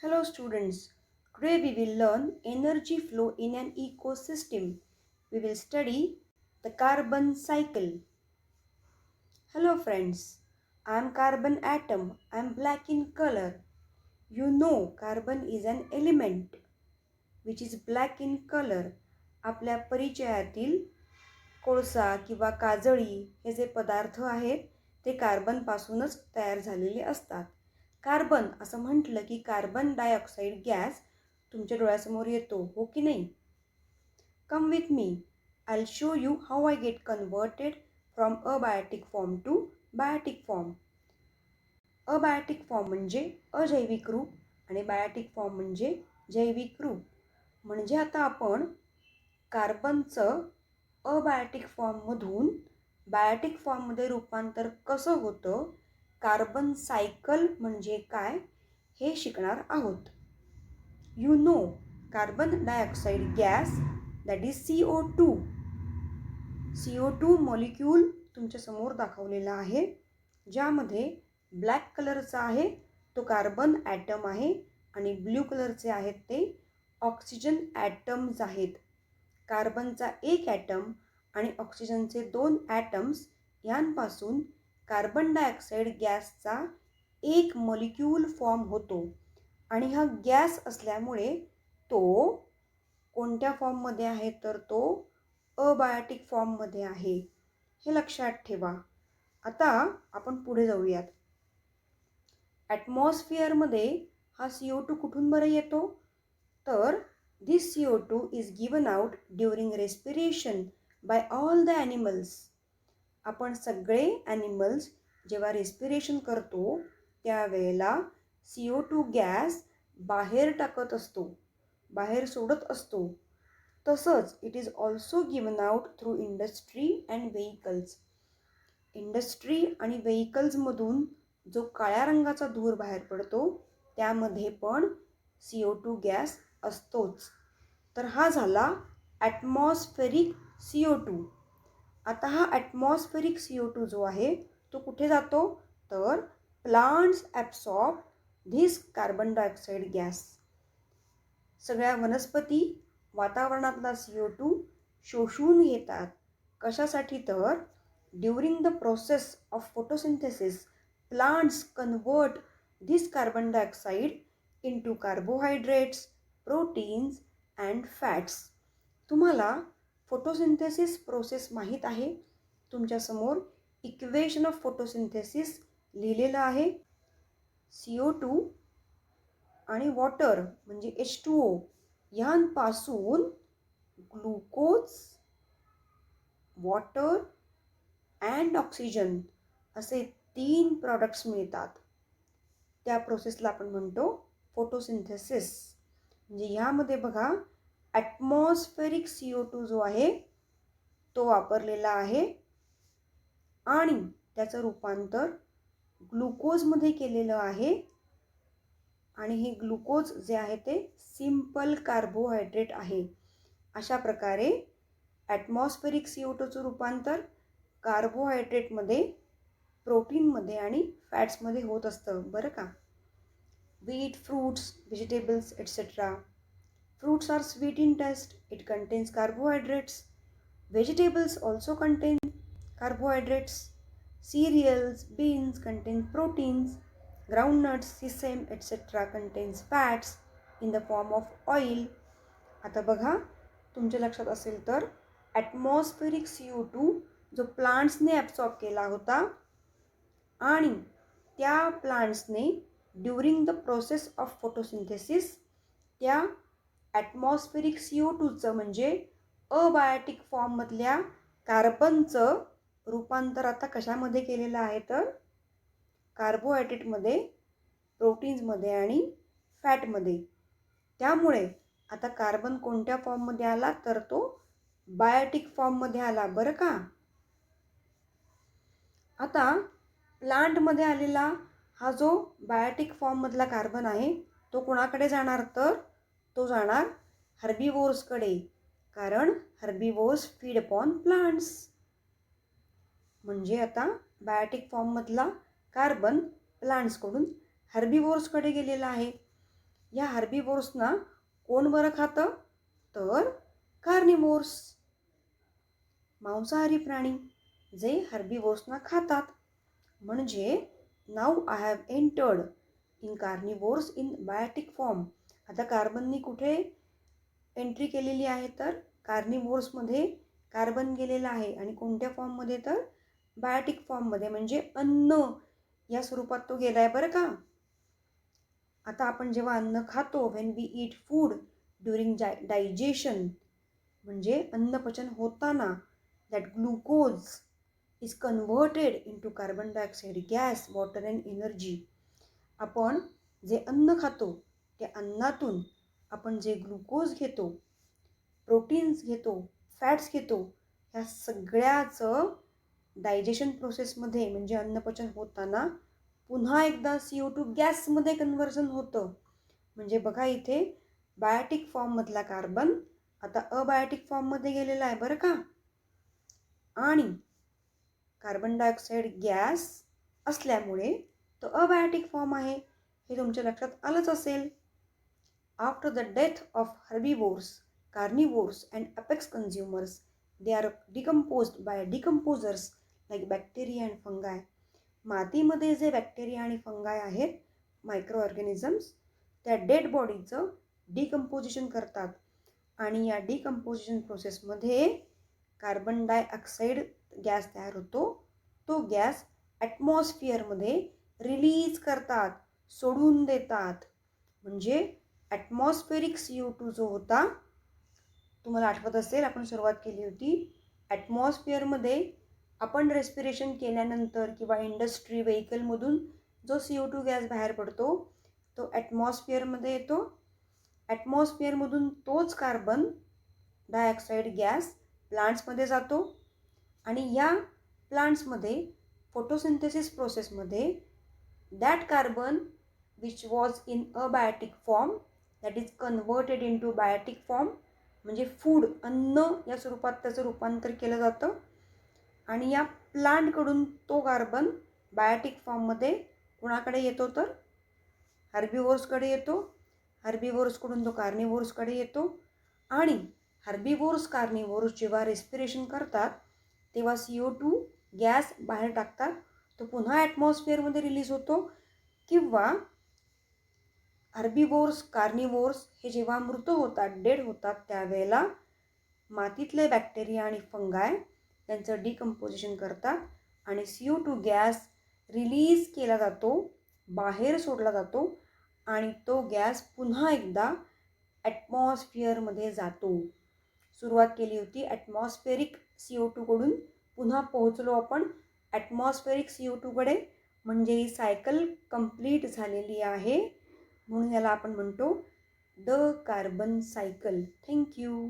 Hello students, today we will learn energy flow in an ecosystem. We will study the carbon cycle. Hello friends, I am carbon atom. I am black in color. You know carbon is an element which is black in color. आपल्या परिचयातील कोळसा किंवा काजळी हे जे पदार्थ आहेत ते कार्बनपासूनच तयार झालेले असतात. कार्बन असं म्हटलं की कार्बन डायऑक्साईड गॅस तुमच्या डोळ्यासमोर येतो, हो की नाही? Come with me, I will show you how I get converted from abiotic form to biotic form. Abiotic form म्हणजे अजैविक रूप आणि बायोटिक फॉर्म म्हणजे जैविक रूप. म्हणजे आता आपण कार्बनचं अबायोटिक फॉर्ममधून बायोटिक फॉर्ममध्ये रूपांतर कसं होतं, कार्बन सायकल म्हणजे काय हे शिकणार आहोत. You know carbon dioxide gas that is CO2. CO2 molecule तुमच्यासमोर दाखवलेला आहे, ज्यामध्ये ब्लॅक कलरचा आहे तो कार्बन ॲटम आहे आणि ब्ल्यू कलरचे आहेत ते ऑक्सिजन ॲटम्स आहेत. कार्बनचा एक ॲटम आणि ऑक्सिजनचे 2 ॲटम्स यांपासून कार्बन डायऑक्साईड गॅसचा एक मॉलिक्यूल फॉर्म होतो आणि हा गॅस असल्यामुळे तो कोणत्या फॉर्ममध्ये आहे तर तो अबायोटिक फॉर्ममध्ये आहे, हे लक्षात ठेवा. आता आपण पुढे जाऊयात. ॲटमॉस्फिअरमध्ये हा CO2 कुठून बरं येतो तर this CO2 is given out during respiration by all the animals. आपण सगळे ॲनिमल्स जेव्हा रेस्पिरेशन करतो त्यावेळेला CO2 गॅस बाहेर टाकत असतो, बाहेर सोडत असतो. तसंच it is also given out through industry and vehicles. Industry आणि व्हेइकल्समधून जो काळ्या रंगाचा धूर बाहेर पडतो त्यामध्ये पण CO2 गॅस असतोच. तर हा झाला ॲटमॉस्फेरिक CO2. आता हा ॲटमॉस्फेरिक CO2 जो आहे तो कुठे जातो तर plants absorb this carbon dioxide gas. सगळ्या वनस्पती वातावरणातला CO2 शोषून घेतात. कशासाठी तर during the process of photosynthesis plants convert this carbon dioxide into carbohydrates, proteins and fats. तुम्हाला फोटोसिंथेसिस प्रोसेस माहीत आहे. तुमच्यासमोर इक्वेशन ऑफ फोटोसिंथेसिस लिहिलेलं आहे. CO2 आणि वॉटर म्हणजे H2O यांपासून ग्लुकोज, वॉटर अँड ऑक्सिजन असे 3 प्रॉडक्ट्स मिळतात. त्या प्रोसेसला आपण म्हणतो फोटोसिंथेसिस. म्हणजे ह्यामध्ये बघा ॲटमॉस्फेरिक CO2 जो आहे तो वापरलेला आहे आणि त्याचं रूपांतर ग्लुकोजमध्ये केलेलं आहे आणि हे ग्लुकोज जे आहे ते सिंपल कार्बोहायड्रेट आहे. अशा प्रकारे ॲटमॉस्फेरिक CO2चं रूपांतर कार्बोहायड्रेटमध्ये, प्रोटीनमध्ये आणि फॅट्समध्ये होत असतं बरं का. Wheat, fruits, vegetables, etc. Fruits are sweet in taste. It contains carbohydrates. Vegetables also contain carbohydrates. Cereals, beans contain proteins. Groundnuts, sesame, etc. contains fats in the form of oil. आता बघा तुमच्या लक्षात असेल तर ॲटमॉस्फेरिक CO2 जो प्लांट्सने absorb केला होता आणि त्या प्लांट्सने during the process of photosynthesis त्या ॲटमॉस्फेरिक CO2चं म्हणजे अबायोटिक फॉर्ममधल्या कार्बनचं रूपांतर आता कशामध्ये केलेलं आहे तर कार्बोहायड्रेटमध्ये, प्रोटीन्समध्ये आणि फॅटमध्ये. त्यामुळे आता कार्बन कोणत्या फॉर्ममध्ये आला तर तो बायोटिक फॉर्ममध्ये आला बरं का. आता प्लांटमध्ये आलेला हा जो बायोटिक फॉर्ममधला कार्बन आहे तो कोणाकडे जाणार तर तो जाणार हर्बिवोर्सकडे, कारण हर्बिवोर्स फीड अपॉन प्लांट्स. म्हणजे आता बायोटिक फॉर्ममधला कार्बन प्लांट्सकडून हर्बिवोर्सकडे गेलेला आहे. या हर्बीवोर्सना कोण बरं खातं? तर कार्निवोर्स, मांसाहारी प्राणी जे हर्बीवोर्सना खातात. म्हणजे now I have entered in carnivores in biotic form. आता कार्बननी कुठे एंट्री केलेली आहे? तर कार्निवोर्समध्ये कार्बन गेलेला आहे. आणि कोणत्या फॉर्ममध्ये? तर बायोटिक फॉर्ममध्ये, म्हणजे अन्न या स्वरूपात तो गेला आहे बरं का. आता आपण जेव्हा अन्न खातो, when we eat food during digestion, म्हणजे अन्नपचन होताना, that glucose is converted into carbon dioxide gas, water and energy. आपण जे अन्न खातो त्या अन्नातून आपण जे ग्लुकोज घेतो, प्रोटीन्स घेतो, फॅट्स घेतो, ह्या सगळ्याचं डायजेशन प्रोसेसमध्ये म्हणजे अन्नपचन होताना पुन्हा एकदा CO2 गॅसमध्ये कन्व्हर्जन होतं. म्हणजे बघा इथे बायोटिक फॉर्ममधला कार्बन आता अबायोटिक फॉर्ममध्ये गेलेला आहे बरं का. आणि कार्बन डायऑक्साईड गॅस असल्यामुळे तो अबायोटिक फॉर्म आहे, हे तुमच्या लक्षात आलंच असेल. After the death of herbivores, carnivores and apex consumers, they are decomposed by decomposers like bacteria and fungi. मातीमध्ये जे बॅक्टेरिया आणि फंगाय आहेत, मायक्रो ऑर्गॅनिझम्स, त्या डेड बॉडीचं डिकम्पोजिशन करतात. आणि या डिकम्पोजिशन प्रोसेसमध्ये कार्बन डायऑक्साईड गॅस तयार होतो. तो गॅस ॲटमॉस्फिअरमध्ये रिलीज करतात, सोडून देतात. म्हणजे ॲटमॉस्फेरिक CO2 जो होता, तुम्हाला आठवत असेल आपण सुरुवात केली होती, ॲटमॉस्फिअरमध्ये आपण रेस्पिरेशन केल्यानंतर किंवा इंडस्ट्री व्हेकलमधून जो CO2 गॅस बाहेर पडतो तो ॲटमॉस्फिअरमध्ये येतो. ॲटमॉस्फिअरमधून तोच कार्बन डायऑक्साईड गॅस प्लांट्समध्ये जातो. आणि या प्लांट्समध्ये फोटोसिंथेसिस प्रोसेसमध्ये that carbon which was in abiotic form that is converted into biotic form, म्हणजे फूड, अन्न या स्वरूपात त्याचं रूपांतर केलं जातं. आणि या प्लांटकडून तो कार्बन बायोटिक फॉर्ममध्ये कुणाकडे येतो? तर हर्बीवोर्सकडे येतो. हर्बीवोर्सकडून तो कार्निवोर्सकडे येतो. आणि हर्बीवोर्स, कार्निवोर्स जेव्हा रेस्पिरेशन करतात तेव्हा CO2 गॅस बाहेर टाकतात. तो पुन्हा ॲटमॉस्फिअरमध्ये रिलीज होतो. किंवा हर्बीवोर्स, कार्निवोर्स हे जेव्हा मृत होतात, डेड होतात, त्यावेळेला मातीतले बॅक्टेरिया आणि फंगाय त्यांचं डिकम्पोजिशन करतात आणि CO2 गॅस रिलीज केला जातो, बाहेर सोडला जातो. आणि तो गॅस पुन्हा एकदा ॲटमॉस्फिअरमध्ये जातो. सुरुवात केली होती ॲटमॉस्फेरिक CO2 कडून, पुन्हा पोहोचलो आपण ॲटमॉस्फेरिक CO2 कडे. म्हणजे ही सायकल कंप्लीट झालेली आहे. म्हणून याला आपण म्हणतो द कार्बन सायकल. थँक्यू.